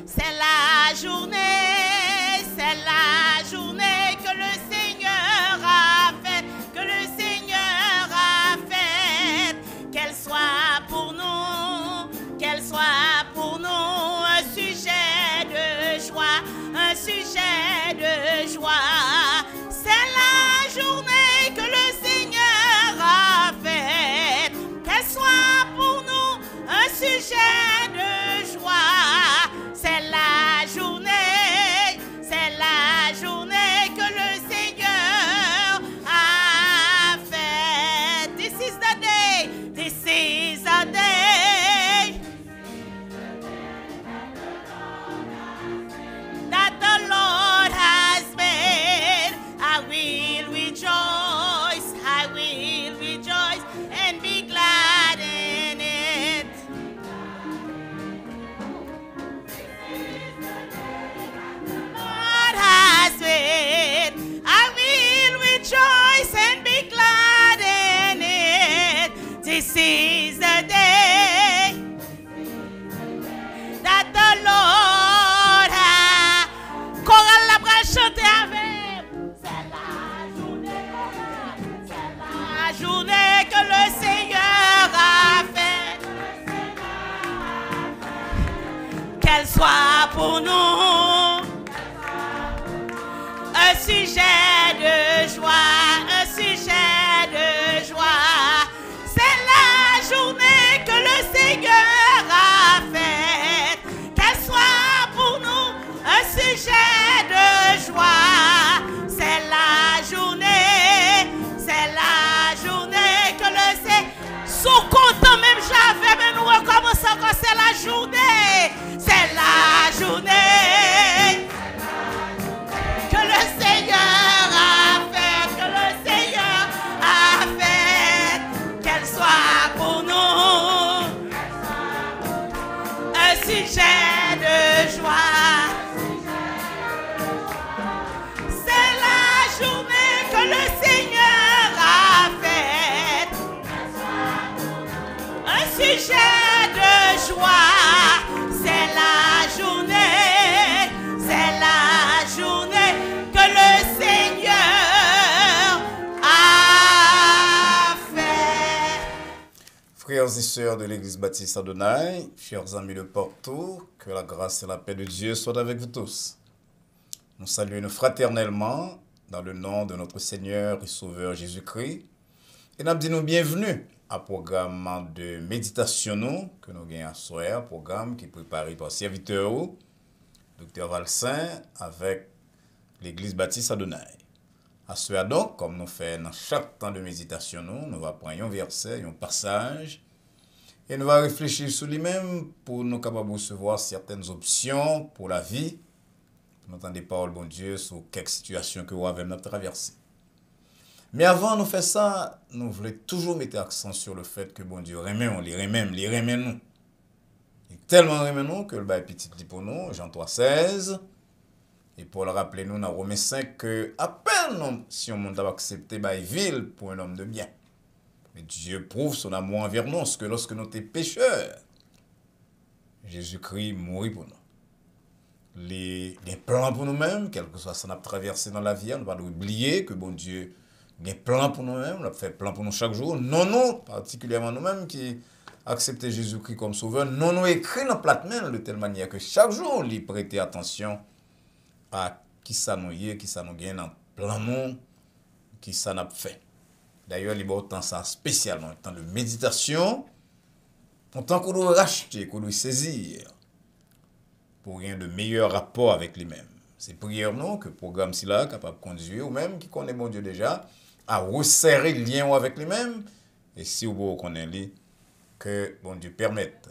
C'est la journée que le Seigneur a faite, que le Seigneur a faite. Qu'elle soit pour nous un sujet de joie, un sujet de joie. C'est la journée que le Seigneur a faite. Qu'elle soit pour nous un sujet de joie. C'est la journée que le Seigneur a faite. This is the day. This is the day that the Lord has made. I will rejoice and be glad in it. Lord has made. I will rejoice and be glad in it. This is the day that the Lord has. Chorale la bras chanter avec. C'est la journée que le Seigneur a faite. Qu'elle soit pour nous un sujet de joie, un sujet de joie. C'est la journée que le Seigneur a faite. Qu'elle soit pour nous un sujet de joie. C'est la journée que le Seigneur. Sous content même j'avais, mais nous recommençons encore. C'est la journée que le Seigneur a fait, qu'elle soit pour nous un sujet de joie. C'est la journée que le Seigneur a faite, un sujet de joie. C'est la journée que le Seigneur a fait. Frères et sœurs de l'Église Baptiste Adonai, chers amis de partout, que la grâce et la paix de Dieu soient avec vous tous. Nous saluons fraternellement dans le nom de notre Seigneur et Sauveur Jésus-Christ et nous disons bienvenue à programme de méditation que nous avons à soir, programme qui est préparé par serviteur Dr. Valsin avec l'Église Baptiste Adonai. À soir donc, comme nous faisons dans chaque temps de méditation, nous allons prendre un verset, un passage, et nous allons réfléchir sur lui-même pour nous capables de recevoir certaines options pour la vie, pour nous entendre des paroles bon Dieu sur quelques situations que nous avons traversées. Mais avant de faire ça, nous voulons toujours mettre l'accent sur le fait que bon Dieu remet nous. Il tellement remet nous que le bail petit dit pour nous, Jean 3,16. Et pour le rappeler nous dans Romains 5 que à peine si on monte à accepter bail vil pour un homme de bien. Mais Dieu prouve son amour envers nous, parce que lorsque nous étions pécheurs, Jésus-Christ mourit pour nous. Les plans pour nous-mêmes, quel que soit ce qu'on a traversé dans la vie, on ne va pas oublier que bon Dieu a des plans pour nous-mêmes, on a fait plan pour nous chaque jour. Non, particulièrement nous-mêmes qui acceptons Jésus-Christ comme sauveur, nous écrit dans plate-main de telle manière que chaque jour, on prêter attention à qui ça nous y est, qui ça nous gagne dans plan nous, qui ça n'a fait. D'ailleurs, il y a autant ça spécialement, en temps de méditation, en tant qu'on doit racheter, qu'on doit saisir, pour rien de meilleur rapport avec lui-même. C'est prière non que le programme si là capable de conduire, ou même qui connaît mon Dieu déjà, à resserrer le lien avec lui-même, et si vous connaissez que bon Dieu permette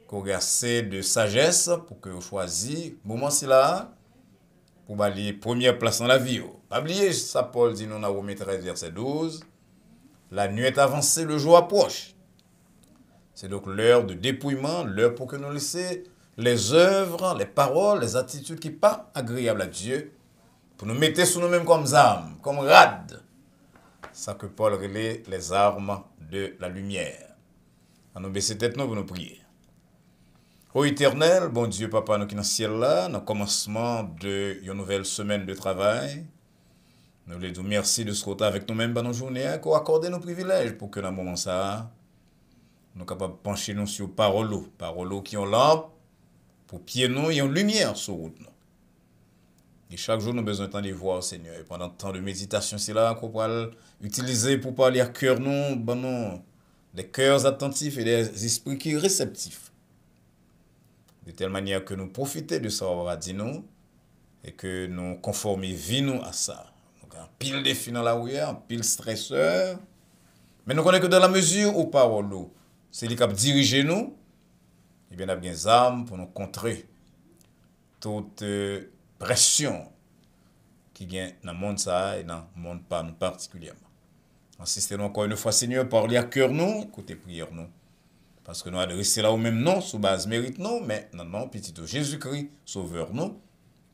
qu'on ait assez de sagesse pour que vous choisissez, moment si là, pour balayer première place dans la vie. Pas oublier ça, Paul dit nous dans Romains 13, verset 12. La nuit est avancée, le jour approche. C'est donc l'heure de dépouillement, l'heure pour que nous laissions les œuvres, les paroles, les attitudes qui ne sont pas agréables à Dieu, pour nous mettre sur nous-mêmes comme armes, comme rades. Ça que Paul relève les armes de la lumière. À nous baisser tête, nous pour nous prier. Ô éternel, bon Dieu, papa, nous qui dans le ciel là, dans le commencement de une nouvelle semaine de travail, nous voulons dire merci de ce côté avec nous-mêmes dans nos journées, qu'on accorde nos privilèges pour que dans le moment ça, nous sommes capables de pencher nous sur paroles qui ont lampe, pour pied nous, et une lumière sur route nous. Et chaque jour, nous avons besoin de temps de voir, Seigneur. Et pendant le temps de méditation, c'est là qu'on peut utiliser pour parler à cœur nous, des cœurs attentifs et des esprits qui sont réceptifs. De telle manière que nous profitons de ça, on va dire nous, et que nous conformons vie nous à ça. Donc, un pile défi dans la rue, un pile stresseur. Mais nous connaissons que dans la mesure où parole, c'est lui qui dirige nous, et bien, nous avons des armes pour nous contrer toute pression qui vient dans le monde ça et dans le monde pas nous particulièrement. Insistez-nous encore une fois, Seigneur, parlez à cœur nous, écoutez prière nous. Parce que nous adressons là au même nom, sous base mérite nous, mais non, non, petit Jésus-Christ, sauveur nous,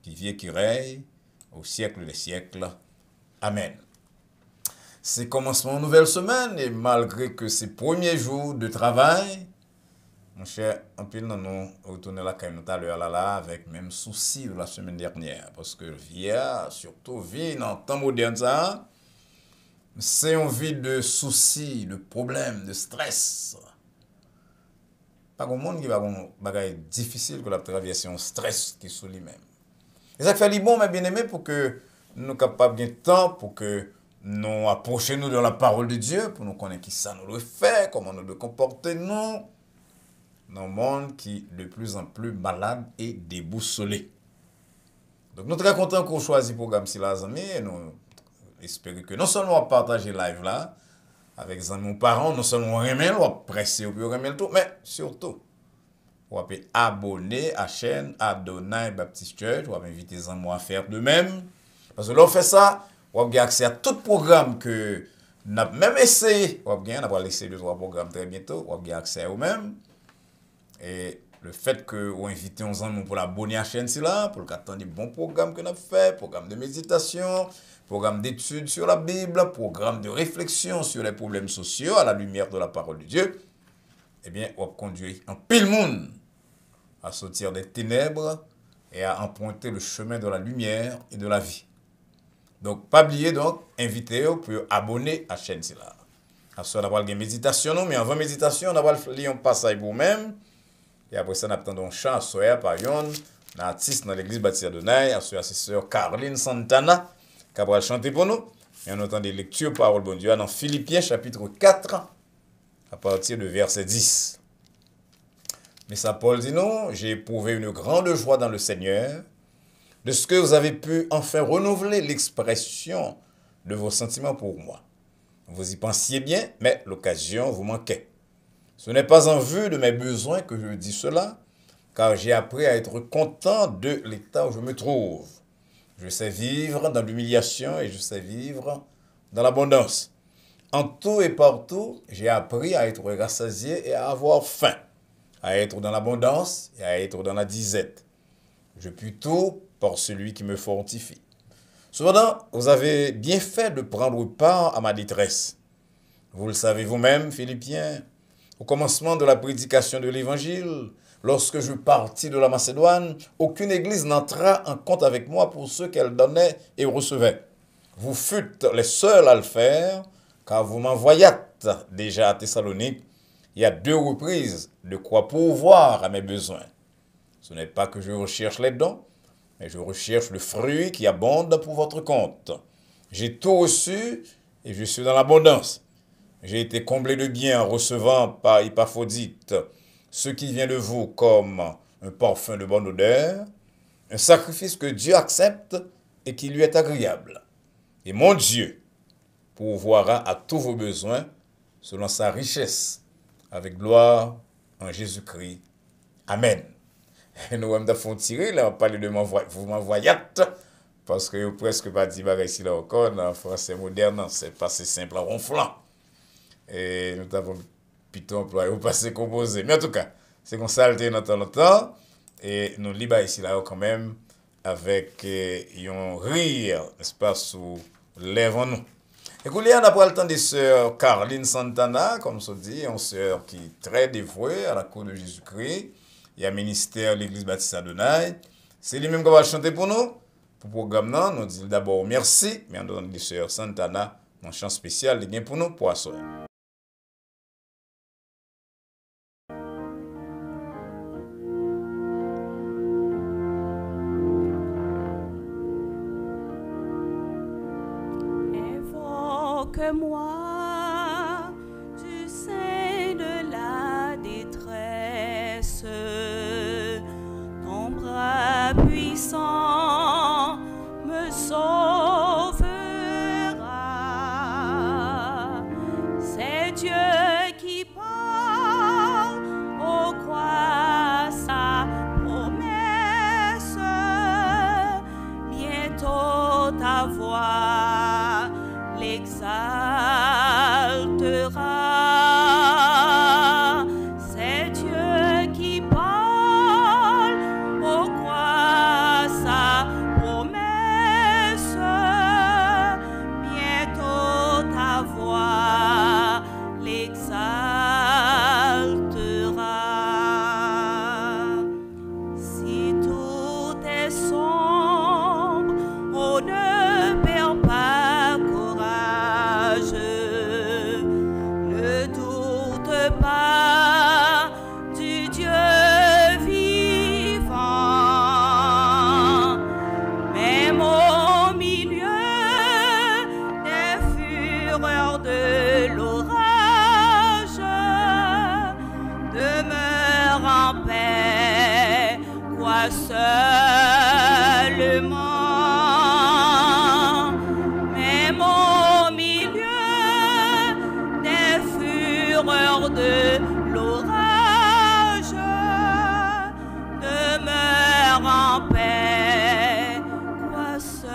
qui vit et qui règne au siècle des siècles. Amen. C'est commencement de nouvelle semaine et malgré que c'est premiers jours de travail, mon cher, en pile, nous retournons là quand tout à l'heure là avec même souci de la semaine dernière. Parce que surtout vie dans le temps moderne, ça, c'est une vie de soucis, de problèmes, de stress. Pas grand monde qui va avoir un bagage difficile que la traverser un stress qui est sur lui-même. Et ça fait bon, mais bien aimé, pour que nous soyons capables de temps, pour que nous approchions nous de la parole de Dieu, pour nous connaître qui ça nous le fait, comment nous devons comporter nous dans un monde qui est de plus en plus malade et déboussolé. Donc, nous sommes très contents qu'on choisisse le programme si les amis et nous espérons que non seulement on va partager live là avec nos parents, non seulement on remet, on va presser, on peut remettre le tout, mais surtout, on va abonner à la chaîne Adonai Baptist Church, on va inviter les amis à faire de même. Parce que là, on fait ça, on va avoir accès à tout programme que nous avons même essayé. On va laisser 2-3 programmes très bientôt, on va avoir accès à eux-mêmes. Et le fait que vous invitez uns amis pour l'abonner à la chaîne, c'est là, pour attendre des bons programmes que nous avons fait, programme de méditation, programme d'études sur la Bible, programme de réflexion sur les problèmes sociaux à la lumière de la parole de Dieu, eh bien, on va conduire un pile monde à sortir des ténèbres et à emprunter le chemin de la lumière et de la vie. Donc, pas oublier, donc, invitez-vous pour abonner à la chaîne, c'est là. Après, on va faire une méditation, mais avant méditation, on va lire un passage pour vous-même. Et après ça, on attend un chant à soir par yon, un artiste dans l'église Baptiste Adonai, à soir, c'est sœur Caroline Santana, qui va chanter pour nous. Et on entend des lectures parole bon Dieu dans Philippiens chapitre 4, à partir de verset 10. Mais ça, Paul dit non, j'ai éprouvé une grande joie dans le Seigneur, de ce que vous avez pu enfin renouveler l'expression de vos sentiments pour moi. Vous y pensiez bien, mais l'occasion vous manquait. Ce n'est pas en vue de mes besoins que je dis cela, car j'ai appris à être content de l'état où je me trouve. Je sais vivre dans l'humiliation et je sais vivre dans l'abondance. En tout et partout, j'ai appris à être rassasié et à avoir faim, à être dans l'abondance et à être dans la disette. Je puis tout par celui qui me fortifie. Cependant, vous avez bien fait de prendre part à ma détresse. Vous le savez vous-même, Philippiens, au commencement de la prédication de l'Évangile, lorsque je partis de la Macédoine, aucune église n'entra en compte avec moi pour ce qu'elle donnait et recevait. Vous fûtes les seuls à le faire, car vous m'envoyâtes déjà à Thessalonique, il y a 2 reprises, de quoi pourvoir à mes besoins. Ce n'est pas que je recherche les dons, mais je recherche le fruit qui abonde pour votre compte. J'ai tout reçu et je suis dans l'abondance. J'ai été comblé de bien en recevant par Épaphrodite ce qui vient de vous comme un parfum de bonne odeur, un sacrifice que Dieu accepte et qui lui est agréable. Et mon Dieu pourvoira à tous vos besoins selon sa richesse, avec gloire en Jésus-Christ. Amen. Et nous avons tiré, là, on parle de vous m'envoyâtes, parce que presque pas dit ici là encore, dans le français moderne, c'est pas si simple à ronflant. Et nous avons plutôt employé au passé composé. Mais en tout cas, c'est qu'on s'alterne de temps en temps. Et nous libérons ici là quand même avec un rire, n'est-ce pas, sous lèvres nous. Écoutez, on a pris le temps de sœur Caroline Santana, comme on dit, une sœur qui est très dévouée à la cour de Jésus-Christ. il y a ministère l'Église Baptiste Adonai. C'est lui-même qui va chanter pour nous. Pour le programme, nous disons d'abord merci, mais on donne les sœurs Santana, un chant spécial de pour nous pour assurer. Évoque-moi du sein de la détresse, ton bras puissant me sauvera. C'est Dieu qui parle, ô crois sa promesse, bientôt ta voix l'exaltera. C'est Dieu qui parle, ô crois sa promesse, bientôt ta voix l'exaltera. Si tout est sombre, on ne perd pas courage, ne doute pas du Dieu vivant, même au milieu des fureurs de l'orage, demeure en paix, crois seulement. Même au milieu des fureurs de l'orage, demeure en paix, crois seulement.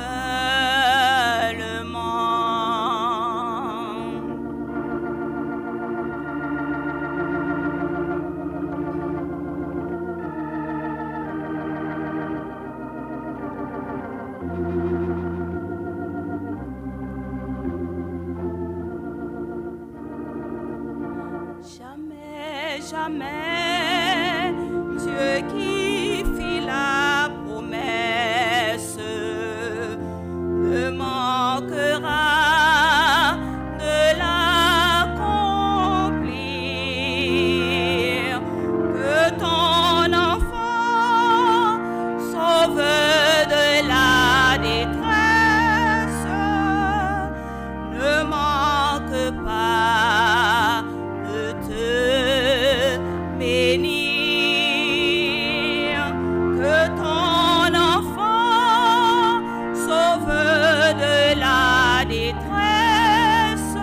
Jamais, jamais, Dieu qui fit la promesse ne manquera de l'accomplir. Que ton enfant sauve de la détresse, ne manque pas de te bénir. Que ton enfant sauve de la détresse,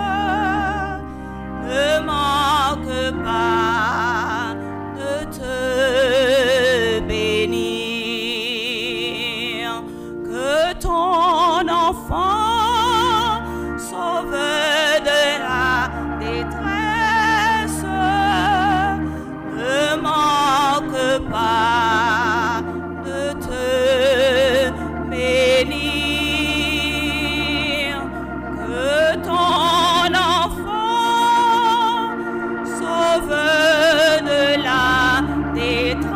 ne manque pas de te bénir. Que ton enfant sauve de la détresse, ne manque pas de te bénir. Que ton enfant sauve de la détresse,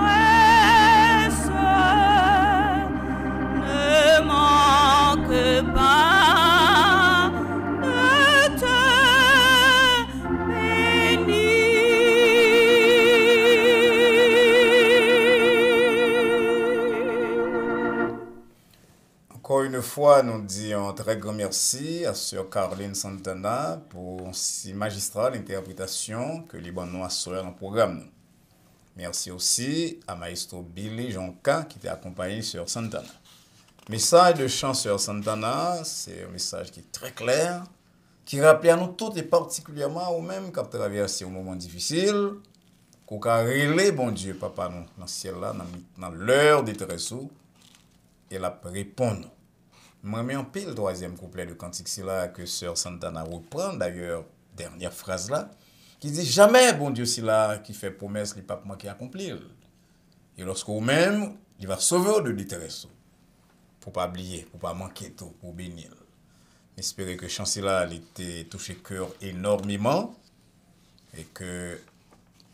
ne manque pas de te bénir. Encore une fois, nous disons un très grand merci à Sœur Caroline Santana pour si magistrale interprétation que les nous assuré dans le programme. Merci aussi à Maestro Billy Jonca qui t'a accompagné Sœur Santana. Message de chant Sœur Santana, c'est un message qui est très clair, qui rappelle à nous tous et particulièrement aux mêmes qui ont traversé un moment difficile, qu'on a relé, bon Dieu, Papa, nous, dans le ciel là, dans l'heure des trésors, et la répond. Moi, mets en pile le troisième couplet de Cantique là que Sœur Santana reprend, d'ailleurs, dernière phrase là, qui dit jamais, bon Dieu, si là, qui fait promesse, les papes qui accomplir. Et lorsqu'au même, il va sauver de détresse. Pour pas oublier, pour pas manquer tout, pour bénir. J'espère que Chancela a été touché cœur énormément et que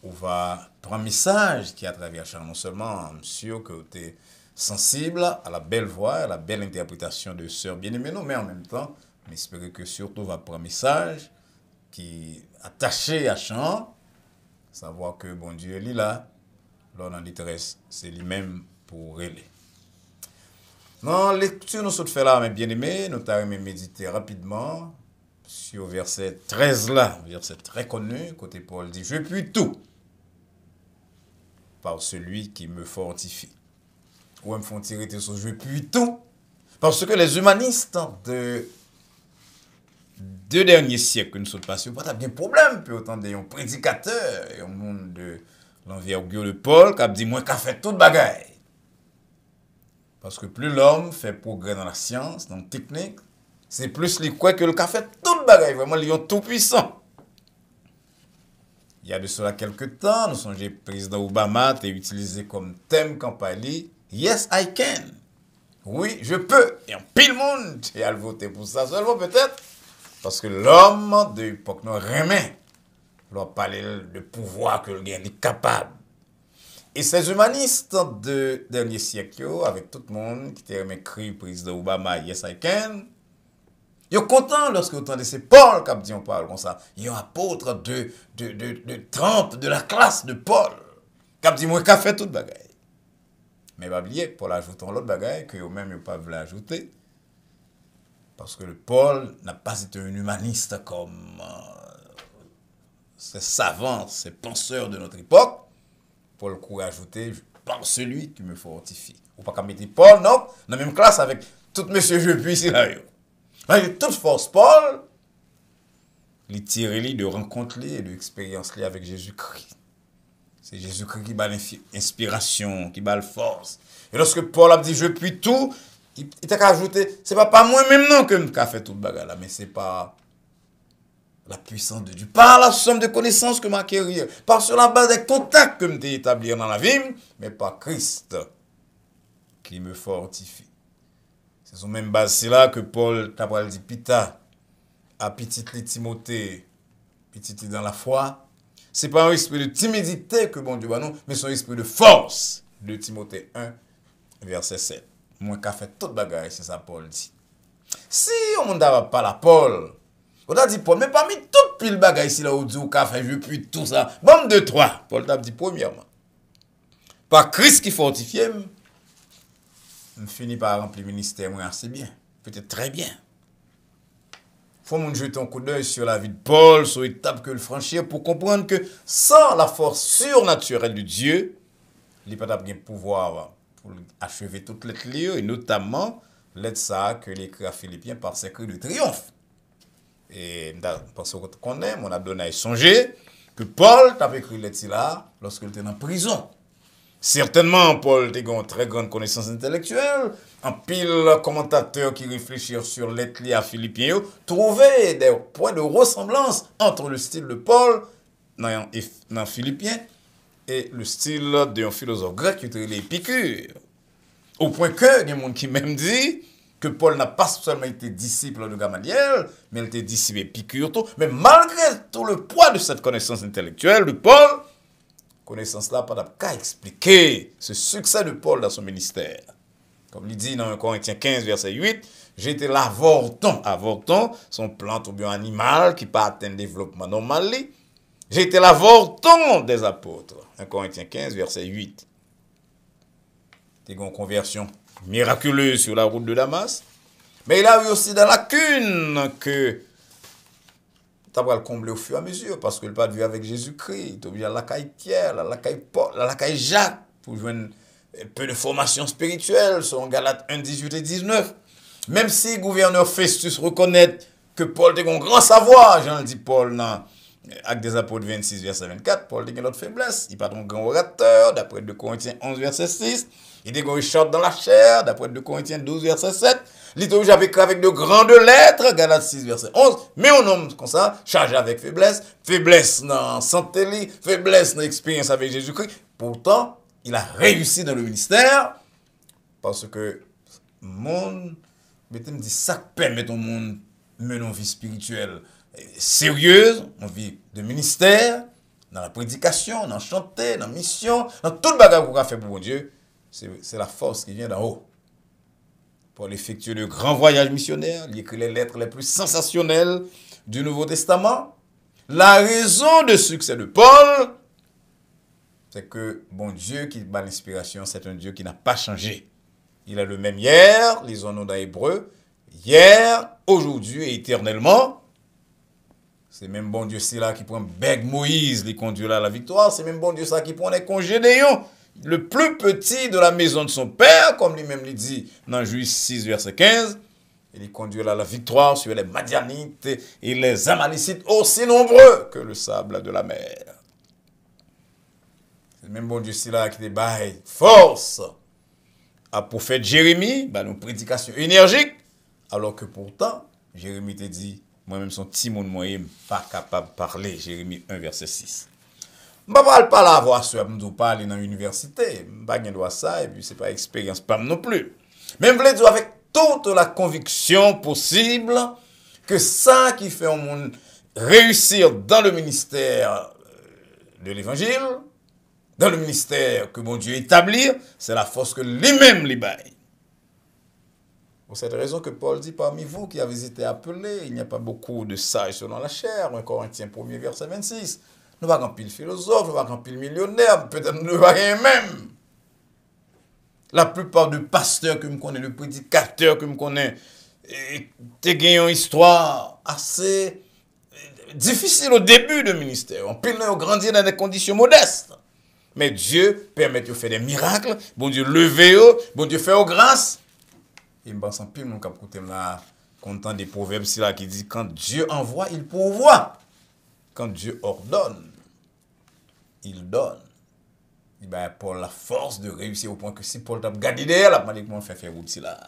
on va prendre un message qui à travers chant, non seulement, sûr que tu es sensible à la belle voix, à la belle interprétation de Sœur Bien-Aimée, mais en même temps, j'espère que surtout on va prendre un message qui est attaché à chant, savoir que bon Dieu est là, l'on en détresse, c'est lui-même pour elle. Dans la lecture, nous sommes fait là, mes bien-aimés, nous avons méditer rapidement sur verset 13 là, verset très connu, côté Paul dit, je puis tout par celui qui me fortifie. Ou me font tirer sur je puis tout, parce que les humanistes de deux derniers siècles que nous sommes passés, pas bien problème, puis autant des prédicateurs et au monde de l'envergure de Paul, qui a dit, moi, qu'a fait toute bagaille. Parce que plus l'homme fait progrès dans la science, dans la technique, c'est plus lui quoi que le fait toute bagaille, vraiment, il est tout puissant. Il y a de cela quelques temps, nous songeons le président Obama a utilisé comme thème campagne, Yes, I can. Oui, je peux. Et en pile monde, et à voter pour ça seulement peut-être. Parce que l'homme de l'époque nous remet. Leur parler de pouvoir que le gain est capable. Et ces humanistes de dernier siècle, avec tout le monde qui t'a écrit président Obama, Yes, I can, ils sont contents lorsque vous entendez c'est Paul qui a dit on parle comme ça. Ils sont apôtres de trempe, de la classe de Paul. Qui a dit moi, qu'a fait toute bagaille. Mais pas oublier, Paul ajoute l'autre bagaille que eux-mêmes ne pas voulu ajouter. Parce que le Paul n'a pas été un humaniste comme ces savants, ces penseurs de notre époque. Paul court ajouter par celui qui me fortifie. Ou pas qu'à mettre Paul, non, dans la même classe avec tout monsieur je puis ici là. Avec toute force, Paul, il tire de rencontre et de expérience avec Jésus-Christ. C'est Jésus-Christ qui bat l'inspiration, qui bat la force. Et lorsque Paul a dit je puis tout, il t'a ajouté, c'est pas moi-même non que je fait tout le bagage là, mais c'est pas la puissance de Dieu, par la somme de connaissances que m'a acquérir, par sur la base des contacts que je établir dans la vie, mais par Christ qui me fortifie. C'est sur même base là que Paul t'a dit Pita à petit Timothée, petit dans la foi. C'est pas un esprit de timidité que bon Dieu va nous, mais son esprit de force. De Timothée 1, verset 7. Moi qu'a fait toute bagaille, c'est ça Paul dit. Si on n'a pas la Paul, on a dit Paul, mais parmi toute pile bagaille ici là où dit qu'a fait je puis tout ça. Bon de trois. Paul t'a dit premièrement. Par Christ qui fortifie, je finis par remplir le ministère moi assez bien, peut-être très bien. Faut nous jeter un coup d'œil sur la vie de Paul, sur l'étape que le franchir pour comprendre que sans la force surnaturelle de Dieu, il n'y a pas de pouvoir pour achever toutes les lieux, et notamment l'aide ça que l'écrit à Philippiens par ses cris de triomphe. Et parce qu'on connaît, on a donné à songer que Paul t'avait écrit l'aide là lorsqu'il était en prison. Certainement, Paul a une très grande connaissance intellectuelle. Un pile commentateur qui réfléchit sur l'être à Philippiens, trouver des points de ressemblance entre le style de Paul dans Philippiens et le style d'un philosophe grec qui était l'Épicure. Au point que, il y a des gens qui même dit que Paul n'a pas seulement été disciple de Gamaliel, mais il était disciple d'Épicure. Mais malgré tout le poids de cette connaissance intellectuelle de Paul, connaissance-là, pas qu'à expliquer ce succès de Paul dans son ministère. Comme il dit dans 1 Corinthiens 15, verset 8, j'ai été l'avorton. Avorton, son plante ou bien animal qui pas atteint le développement normal. J'ai été l'avorton des apôtres. 1 Corinthiens 15, verset 8. C'est une conversion miraculeuse sur la route de Damas. Mais il a eu aussi des lacunes que tu vas le combler au fur et à mesure parce que le pas de vue avec Jésus-Christ. Tu as la caille Pierre, la caille Paul, la caille Jacques pour jouer un peu de formation spirituelle selon Galates 1, 18 et 19. Même si le gouverneur Festus reconnaît que Paul a un grand savoir, j'en dis Paul dans Actes des Apôtres 26, verset 24, Paul a une autre faiblesse. Il n'est pas un grand orateur, d'après 2 Corinthiens 11, verset 6. Il est un chante dans la chair, d'après 2 Corinthiens 12, verset 7. Liturgie avec de grandes lettres, Galates 6, verset 11. Mais on nomme comme ça, chargé avec faiblesse, faiblesse dans santé, faiblesse dans l'expérience avec Jésus-Christ. Pourtant, il a réussi dans le ministère parce que le monde, me dit, ça permet au monde de mener une vie spirituelle sérieuse, une vie de ministère, dans la prédication, dans chanter, dans la mission, dans tout le bagage qu'on a fait pour bon Dieu, c'est la force qui vient d'en haut. Paul effectue de grands voyages missionnaires, il écrit les lettres les plus sensationnelles du Nouveau Testament. La raison de succès de Paul, c'est que bon Dieu qui bat l'inspiration, c'est un Dieu qui n'a pas changé. Il est le même hier, lisons-nous dans Hébreu, hier, aujourd'hui et éternellement. C'est même bon Dieu là qui prend Beg Moïse, les conduit là à la victoire. C'est même bon Dieu ça qui prend les congénéons, le plus petit de la maison de son père, comme lui-même lui dit dans Juge 6, verset 15. Il les conduit là à la victoire sur les Madianites et les Amalicites aussi nombreux que le sable de la mer. C'est même bon Dieu là qui débaille force à prophète Jérémie, bah, nos prédications énergiques, alors que pourtant, Jérémie te dit, moi-même son petit monde moyen, pas capable de parler, Jérémie 1, verset 6. Je ne parle pas la voix, je ne parle dans l'université, je ne dois ça, et puis ce n'est pas expérience, pas non plus. Mais je veux dire avec toute la conviction possible que ça qui fait un monde réussir dans le ministère de l'évangile, dans le ministère que mon Dieu établit, c'est la force que lui-même lui baille. Pour cette raison que Paul dit, parmi vous qui avez été appelés, il n'y a pas beaucoup de sages selon la chair. 1 Corinthiens 1er verset 26. Nous ne sommes pas pile philosophes, nous ne sommes pas pile millionnaires, peut-être nous ne sommes pas rien même. La plupart des pasteurs que je connais, les prédicateurs que je connais, te gagnent une histoire assez difficile au début du ministère. On peut grandir dans des conditions modestes. Mais Dieu permet de faire des miracles, bon Dieu lever, bon Dieu fait aux grâces. Et je pense en pile, mon cap côté là, content des proverbes là qui dit quand Dieu envoie, il pourvoit. Quand Dieu ordonne, il donne. Il a Paul la force de réussir au point que si Paul t'a gardé derrière, la manière comment faire route là.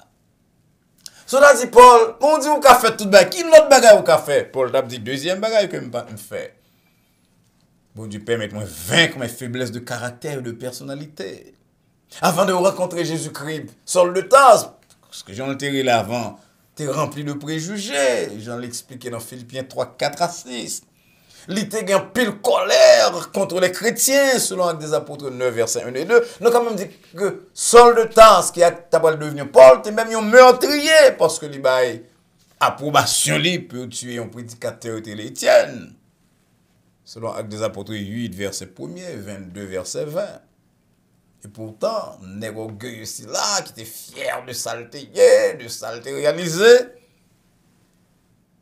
Cela dit Paul, on dit ou qu'a fait tout bagage, qui l'autre bagage ou qu'a fait? Paul t'a dit deuxième bagage que me fait. Bon Dieu permet de vaincre mes faiblesses de caractère et de personnalité. Avant de rencontrer Jésus-Christ, Saul de Tarse, ce que j'en ai là avant, t'es rempli de préjugés. J'en l'ai expliqué dans Philippiens 3, 4 à 6. Il était en pile colère contre les chrétiens, selon Actes des Apôtres 9, verset 1 et 2. Nous avons quand même dit que Saul de Tarse, qui a devenu Paul, t'es même un meurtrier, parce que l'Ibaï, approbation libre, peut tuer un prédicateur tel Étienne. Selon Actes des Apôtres 8, verset 1er, 22, verset 20. Et pourtant, nèg orgueil aussi là, qui était fier de saleté réalisée,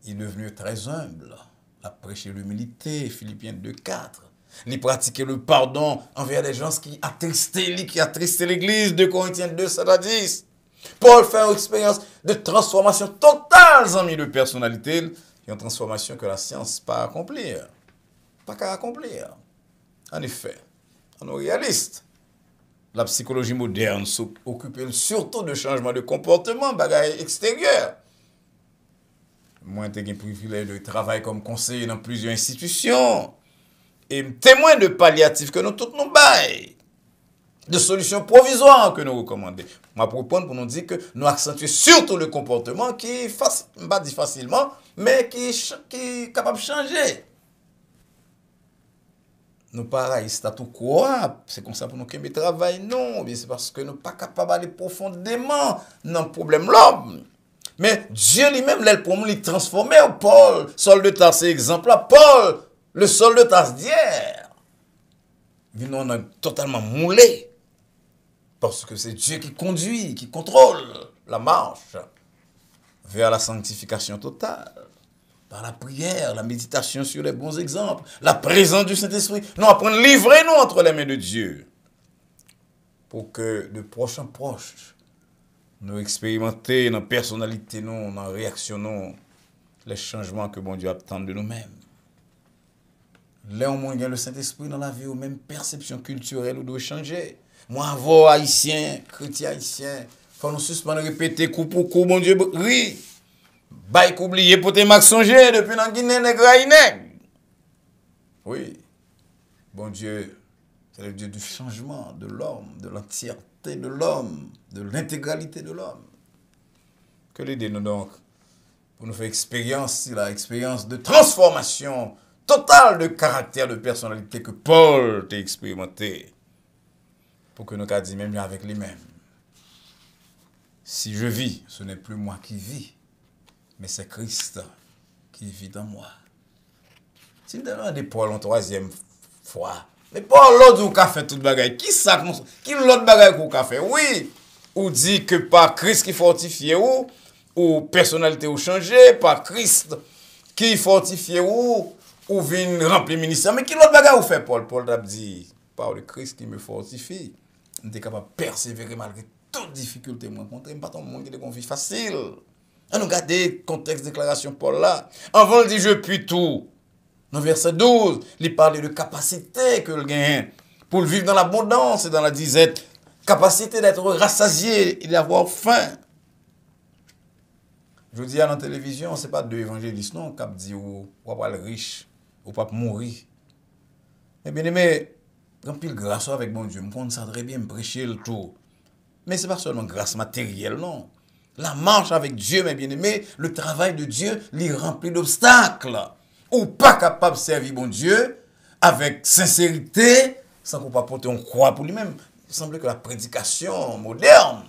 il est devenu très humble. Il a prêché l'humilité, Philippiens 2, 4. Il pratiquait le pardon envers les gens qui attristé l'Église, 2 Corinthiens 2, 7 à 10. Paul fait une expérience de transformation totale en milieu de personnalité, et une transformation que la science pas accomplir. Pas qu'à accomplir. En effet, on est réaliste. La psychologie moderne s'occupe surtout de changement de comportement, bagaille extérieur. Moi, j'ai un privilège de travailler comme conseiller dans plusieurs institutions. Et témoin de palliatifs que nous tous nous baillons. De solutions provisoires que nous recommandons. Moi, pour répondre, pour nous dire que nous accentuons surtout le comportement qui, pas dit facilement, mais qui est capable de changer. Nous pareil, c'est à tout quoi, c'est comme ça pour nous qui travaillons, non, c'est parce que nous ne sommes pas capables d'aller profondément dans le problème l'homme. Mais Dieu lui-même, pour nous, il transformé en Paul. Saul de Tarse, c'est exemple là. Paul, le Saul de Tarse d'hier. On a totalement moulé. Parce que c'est Dieu qui conduit, qui contrôle la marche vers la sanctification totale. Par la prière, la méditation sur les bons exemples, la présence du Saint-Esprit. Nous apprenons à livrer nous entre les mains de Dieu. Pour que de proche en proche, nous expérimenter dans la personnalité, nous, dans la réaction, les changements que bon Dieu attend de nous-mêmes. Là, au moins, il y a le Saint-Esprit dans la vie, ou même perception culturelle, où doit changer. Moi, avant, haïtien, chrétien haïtien, il faut nous suspendre, répéter, coup pour coup, bon Dieu, oui. Baïk oublié pour te max songer depuis dans Guinée, nègre. Oui. Bon Dieu, c'est le Dieu du changement de l'homme, de l'entièreté de l'homme, de l'intégralité de l'homme. Que l'aidez-nous donc pour nous faire expérience de transformation total de caractère, de personnalité que Paul t'a expérimenté. Pour que nous qu'a dit même avec lui-même. Si je vis, ce n'est plus moi qui vis, mais c'est Christ qui vit en moi. Si nous demandons Paul en troisième fois, mais Paul l'autre ou qu'a fait toute bagaille, qui l'autre bagaille qu'on a fait? Oui, ou dit que par Christ qui fortifie ou personnalité ou changé, par Christ qui fortifie ou vient remplir ministère. Mais qui l'autre bagaille ou fait Paul? Paul t'a dit, par le Christ qui me fortifie, on est capable de persévérer malgré toute difficulté. Moi, je ne pas ton monde qui est confié facile. On regarde le contexte de déclaration Paul là. Avant, il dit, je puis tout. Dans verset 12, il parle de capacité que le gagne pour vivre dans l'abondance et dans la disette. Capacité d'être rassasié et d'avoir faim. Je dis à la télévision, ce n'est pas deux évangélistes, non, qui dit ou pas le riche, ou pas mourir. Mais bien aimé, quand pile grâce avec bon Dieu, je compte ça très bien, me prêcher le tout. Mais ce n'est pas seulement grâce matérielle, non. La marche avec Dieu, mes bien-aimés, le travail de Dieu, l'y remplit d'obstacles. Ou pas capable de servir bon Dieu avec sincérité, sans qu'on pas porter une croix pour lui-même. Il semble que la prédication moderne,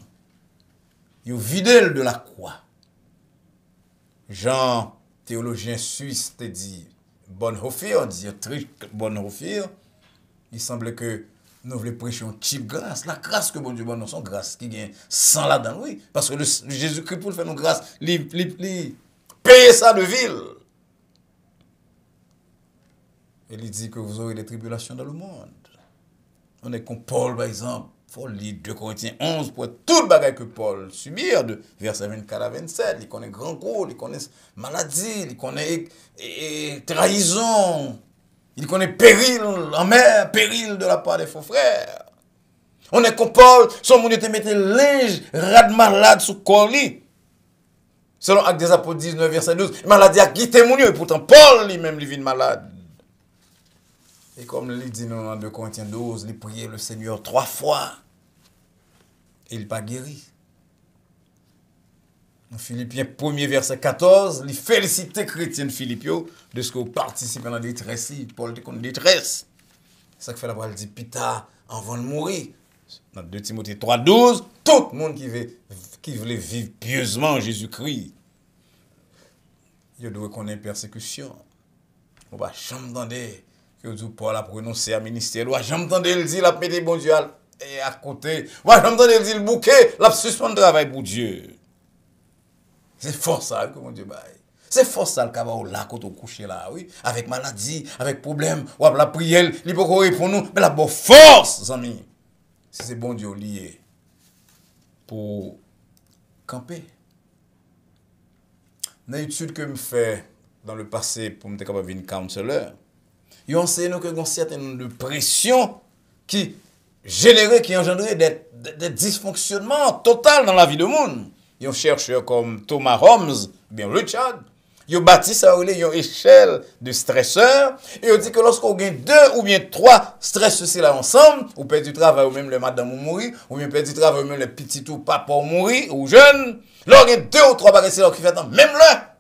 il vidé de la croix. Jean, théologien suisse, te dit Bonhoeffer, Dietrich Bonhoeffer, il semble que nous voulons prêcher un type grâce. La grâce que bon Dieu donne, son grâce qui vient sans là-dedans, oui. Parce que Jésus-Christ, pour faire nos grâces, il paye ça de ville. Et il dit que vous aurez des tribulations dans le monde. On est comme Paul, par exemple. Il faut lire 2 Corinthiens 11 pour tout le bagage que Paul subit, de verset 24 à 27. Il connaît grand gros, il connaît maladie, il connaît trahison. Il connaît péril en mer, péril de la part des faux frères. On est comme Paul, son monde était mettait linge, rad malade sous corps. Selon Actes des Apôtres 19, verset 12, maladie a quitté mon et pourtant Paul lui-même lui vit malade. Et comme il dit dans 2 Corinthiens 12, il priait le Seigneur 3 fois. Et il n'est pas guéri. Dans Philippiens 1er verset 14, il félicite chrétien Philippio de ce que vous participez dans la détresse. Paul dit qu'on est détresse. C'est ça que fait la parole dit Pita avant de mourir. Dans 2 Timothée 3, 12, tout le monde qui voulait vivre pieusement en Jésus-Christ, il doit connaître persécution. On va jamais entendre que Paul a prononcé à ministère. On va jamais entendre il dit la paix des bon Dieu et à côté. On va jamais entendre il dit le bouquet, la suspend le travail pour Dieu. C'est fort ça que mon Dieu baille. C'est fort ça le cabas là quand on couche là, oui, avec maladie, avec problème, ou la prière, il peut répondre nous, mais la bonne force, amis. Si c'est bon Dieu lié pour camper. Dans l'étude que je fais dans le passé pour me capable de devenir counselor, ils ont enseigné que une certaine de pression qui générait, qui engendrait des dysfonctionnements totaux dans la vie du monde. Ils ont cherché comme Thomas Holmes, bien Richard, ils ont bâti ça une échelle de stresseurs et ils ont dit que lorsqu'on gagne 2 ou bien 3 stress là ensemble, ou perd du travail ou même le madame ou mourir, ou bien perd du travail ou même le petit ou papa ou mourir, ou jeune, là on gagne 2 ou 3 bagages là qui fait tant, même là.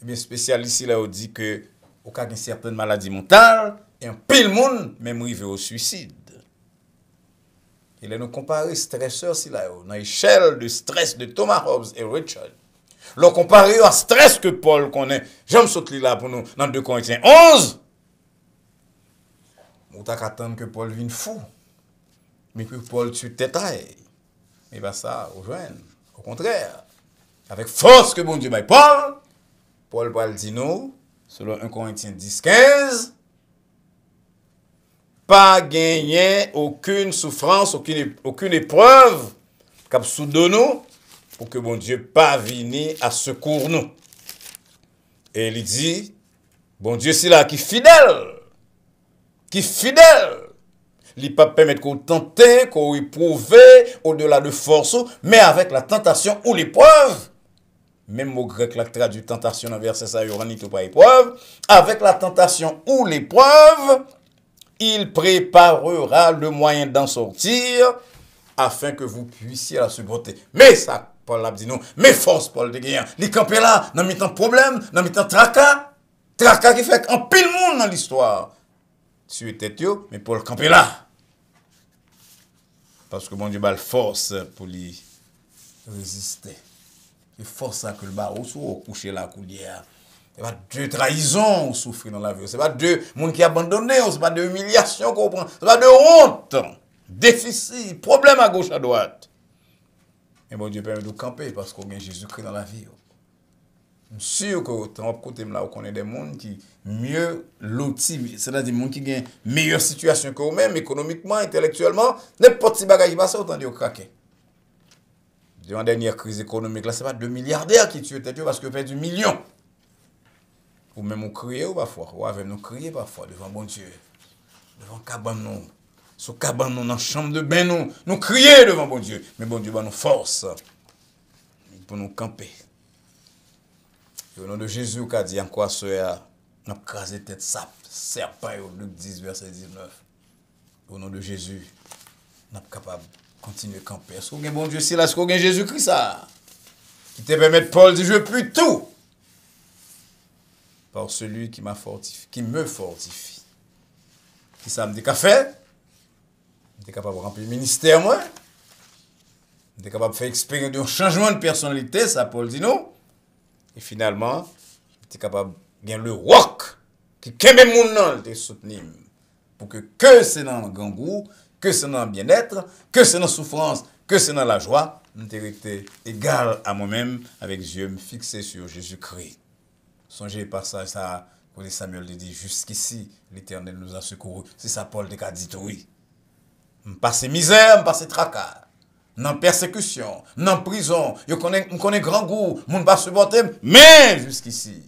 Et bien spécialiste là on dit que au cas d'une certaine maladie mentale, et un pile monde même arrivé au suicide. Il a nous comparé stresseurs si là dans l'échelle de stress de Thomas Hobbes et Richard. Le comparé à stress que Paul connaît. J'aime sauter là pour nous dans 2 Corinthiens 11. On t'a qu'attendre que Paul vienne fou. Mais que Paul tue tête. Mais pas ça, au joindre. Au contraire. Avec force que bon Dieu baille Paul dit nous, selon 1 Corinthiens 10, 15, pas gagner aucune souffrance, aucune épreuve, cap sous nous, pour que bon Dieu pas venir à secours nous. Et il dit, bon Dieu c'est là qui fidèle, il pas permettre qu'on tente, qu'on éprouve au-delà de force, mais avec la tentation ou l'épreuve. Même mot grec la traduit tentation dans verset ça, il n'y a pas épreuve. Avec la tentation ou l'épreuve, il préparera le moyen d'en sortir afin que vous puissiez la supporter. Mais ça, Paul a dit non, mais force Paul de guerre. Les campés là, dans mi-temps problème, dans mi-temps tracas, tracas qui fait un pile monde dans l'histoire. Tuer tête yo, mais pour le camper là. Parce que bon Dieu a la force pour lui résister. C'est force ça que le barreau ou coucher la coulière. C'est pas de trahison ou souffrir dans la vie. C'est pas de monde qui abandonné, c'est pas de humiliation qu'on prend. C'est pas de honte, déficit, problème à gauche à droite. Et bon Dieu permet de camper parce qu'on a Jésus-Christ dans la vie. Je suis sûr que tant côté là, on connaît des gens qui mieux lotis, c'est-à-dire des gens qui ont une meilleure situation que eux-mêmes, économiquement, intellectuellement, n'importe quel bagage qui passe, autant de craquer. Dans la dernière crise économique, là, ce n'est pas 2 milliardaires qui tuent tête parce qu'ils ont perdu millions. Ou même on crie parfois, ou avec nous crier parfois devant bon Dieu, devant cabane nous, sous cabane nous, dans la chambre de bain nous crier devant bon Dieu. Mais bon Dieu va nous force pour nous camper. Au nom de Jésus, qui a dit encore ce soir, nous avons crasé tête serpent, Luc 10, verset 19. Au nom de Jésus, nous sommes capables de continuer à camper. Est-ce qu'on a bon Dieu si là, est-ce qu'on a Jésus-Christ ça? Qui te permet, Paul dit, je puis tout par celui qui m'a fortifié, qui me fortifie. Qui ça me dit qu'a fait? Je suis capable de remplir le ministère, moi. Je suis capable de faire expérimenter un changement de personnalité, ça Paul dit non. Et finalement, tu es capable de gagner le rock qui kembe moun nan te soutenir pour que c'est dans le gangou, que c'est dans le bien-être, que c'est dans la souffrance, que c'est dans la joie, nous été égal à moi-même avec les yeux fixés sur Jésus-Christ. Songez par ça, quand Samuel dit jusqu'ici, l'Éternel nous a secourus. C'est ça Paul a dit oui. Je passe misère, je passe tracas. Dans persécution, dans prison, je connais grand goût, je ne pas supporter, mais jusqu'ici,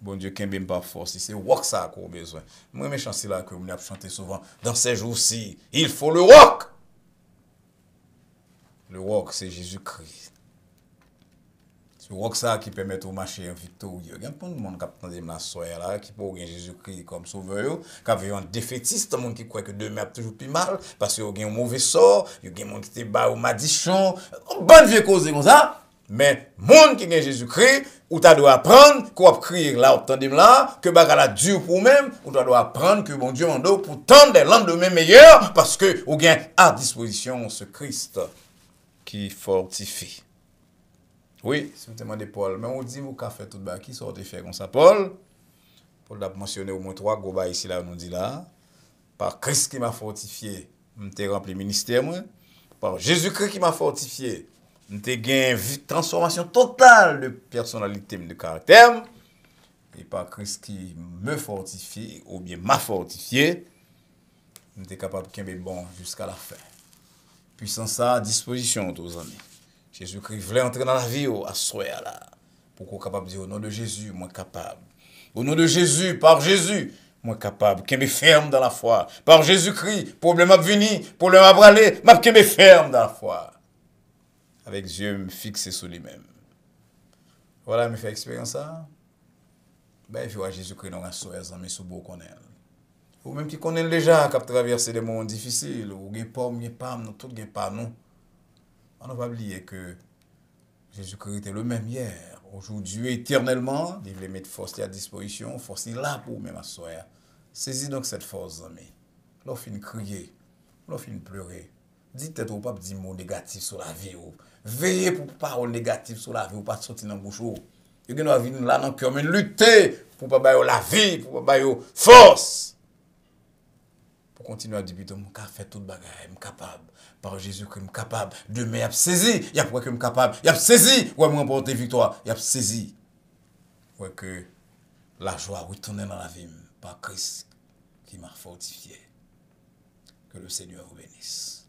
bon Dieu, qui m'aime pas force, c'est rock ça qu'on a besoin. Moi, mes chansons là que vous avez chanté souvent, dans ces jours-ci, il faut le rock. Le rock, c'est Jésus-Christ. C'est le rock ça qui permet de marcher en victorieux. Il y a plein de monde qui attend la soirée là, qui peut avoir Jésus-Christ comme sauveur, qui a un défaitiste, monde qui croit que demain a toujours plus mal, parce qu'il y a un mauvais sort, il y a un monde qui te bat au madichon, bonne vie cause comme ça. Mais monde qui a Jésus-Christ, ou tu dois apprendre, qu'on va crier là, attendez là, que bagala dur pour même, ou tu dois apprendre que bon Dieu m'a donné pour tendre des lendemains meilleurs, parce que ou gain à disposition ce Christ qui fortifie. Oui, c'est un de Paul. Mais on dit, vous avez fait tout le qui sort de faire comme ça. Paul a mentionné au moins 3 goba ici, là, on nous dit là. Par Christ qui m'a fortifié, je rempli le ministère. Moi. Par Jésus-Christ qui m'a fortifié, je gagné une transformation totale de personnalité, de caractère. Et par Christ qui me fortifie, ou bien m'a fortifié, je suis capable de être bon jusqu'à la fin. Puissance à disposition, tous amis. Jésus-Christ voulait entrer dans la vie à soi là. Pour qu'on soit capable de dire au nom de Jésus, moi capable. Au nom de Jésus, par Jésus, moi capable. Qui me ferme dans la foi. Par Jésus-Christ, problème à venir, problème à braler, mais qui me ferme dans la foi. Avec Dieu me fixé sur lui-même. Voilà, me fait expérience ça. Ben, il faut voir Jésus-Christ dans la soirée, mais sous beau qu'on est. Ou même qui connaissent déjà, qui a traversé des moments difficiles, ou qui n'ont pas, tout n'est pas, non. On ne va pas oublier que Jésus-Christ était le même hier, aujourd'hui, éternellement. Il voulait mettre force à disposition, force là pour même asseoir. Saisis donc cette force, amis. Lorsqu'il fin crier, lorsqu'il fin pleurer, dites au pas des mots négatifs sur la vie. Veillez pour paroles négatives sur la vie, ou pas sortir dans la bouche. Vous devez venir là dans le cœur, mais lutter pour ne pas la vie, pour ne pas force. Pour continuer à dire, je suis fait tout le bagage, je suis capable. Par Jésus-Christ, je suis capable. Demain, il a saisi. Il y a pourquoi que je suis capable. Il a saisi. Ouais, je remporter victoire. Il a saisi. Ouais, que la joie retourne dans la vie par Christ qui m'a fortifié. Que le Seigneur vous bénisse.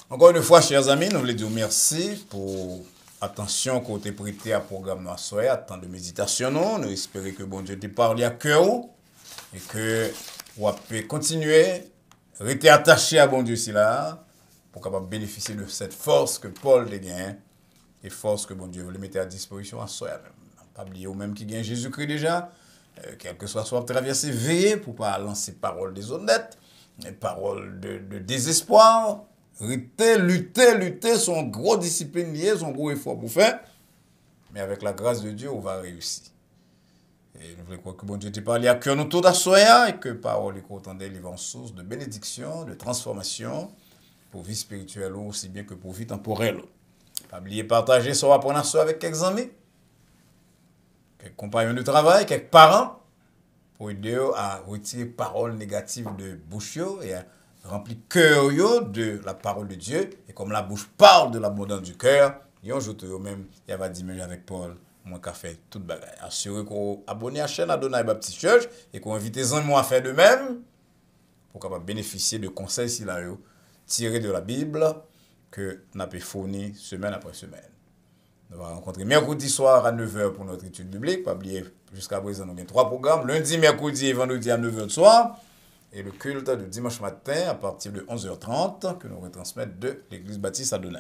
Encore une fois, chers amis, nous voulons dire merci pour l'attention que vous avez prêtée à programme de soirée, à temps de méditation. Nous espérons que bon Dieu te parle à cœur et que vous pouvez continuer. Restez attaché à bon Dieu si là, pour capable bénéficier de cette force que Paul a gagné, et force que bon Dieu veut mettre à disposition à soi même. Pas oublier ou même qui gagne Jésus-Christ déjà, quel que soit traversé, veillez pour ne pas lancer paroles déshonnêtes, paroles de désespoir. Restez, lutter, son gros discipline liée, son gros effort pour faire. mais avec la grâce de Dieu, on va réussir. Et nous voulons croire que bon Dieu te parle à cœur nous tout à soya et que parole qu'on entendait les en source de bénédiction, de transformation pour vie spirituelle aussi bien que pour vie temporelle. Pas oublier partager son apprenant avec quelques amis, quelques compagnons de travail, quelques parents pour aider à retirer paroles négatives de bouche et à remplir cœur de la parole de Dieu. Et comme la bouche parle de l'abondance du cœur, yon joute yo même, il va diminuer avec Paul, moi qu'a fait toute bagaille. Assurez qu'on abonne à la chaîne Adonai Baptiste Church et qu'on invite les gens à faire de même pour capable bénéficier de conseils si là tirés de la Bible que nous avons fourni semaine après semaine. Nous allons rencontrer mercredi soir à 9h pour notre étude biblique. Pas oublier, jusqu'à présent, nous avons 3 programmes. Lundi, mercredi et vendredi à 9h du soir. Et le culte de dimanche matin à partir de 11h30 que nous retransmettons de l'église Baptiste Adonai.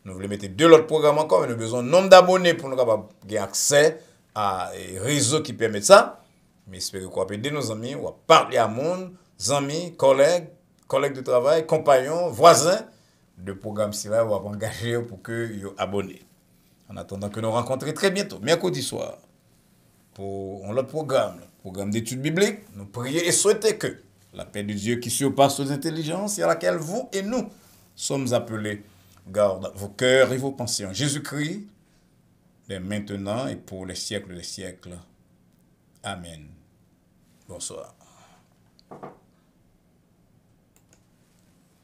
Nous voulons mettre 2 autres programmes encore, mais nous avons besoin de nombre d'abonnés pour nous avoir accès à des réseaux qui permettent ça. Mais espérons qu'on va aider nos amis, on va parler à monde, amis, collègues de travail, compagnons, voisins de programme si là, on va engager pour que vous abonnez. En attendant que nous rencontrions très bientôt, mercredi soir, pour un autre programme d'études bibliques, nous prions et souhaitons que la paix de Dieu qui surpasse aux intelligences et à laquelle vous et nous sommes appelés, garde vos cœurs et vos pensées en Jésus-Christ, dès maintenant et pour les siècles des siècles. Amen. Bonsoir.